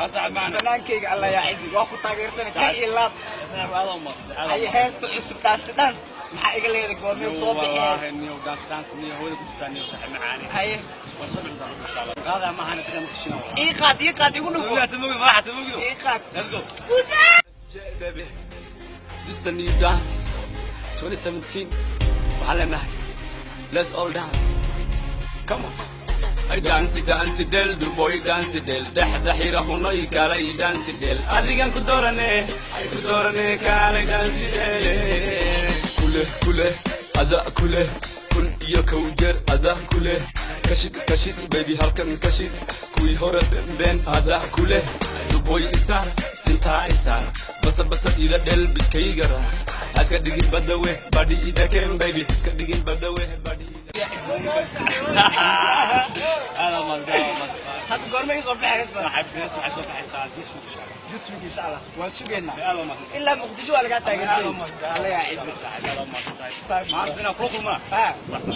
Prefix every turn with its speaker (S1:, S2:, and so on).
S1: صعب معنا
S2: فنانكيك الله يعزك واكو تاغير سنة كاي اللاب هاي هيستو عصب دانس maxaa iga leedahay goorma soo bixiyay
S1: niyo dance niyo hooyo ku jirtaan niyo sax macaani
S2: haye
S1: waan soo bixin doonaa insha Allah qaada ma ahana kadam kishino
S2: ii qaad igu dhufo
S1: yaa tamugi ma tamugi
S2: ii qaad
S1: let's go
S3: baby this the new dance 2017 وحلنا let's all dance come on I dance del du boy dance del dah hira hunay kala I dance del adigan ku dorane ay ku dorane kala dance del kule ada kule kun iyo kawjar ada kule kashid baby halkan kashid kuwi hore ben ada kule du boy isa sinta isa basa ila del bikaygara aska digin badawe badi ida kem baby aska digin badawe badi
S1: هذا مصدر
S2: هذا قرمي صبح هسه
S1: صاحب صبح حساب
S2: this week ان شاء الله وسجلنا
S1: هذا مصدر
S2: الا مقدشو ولا قاعد تاغير
S1: هذا مصدر الله يعزك هذا مصدر ما عندنا كلكم ما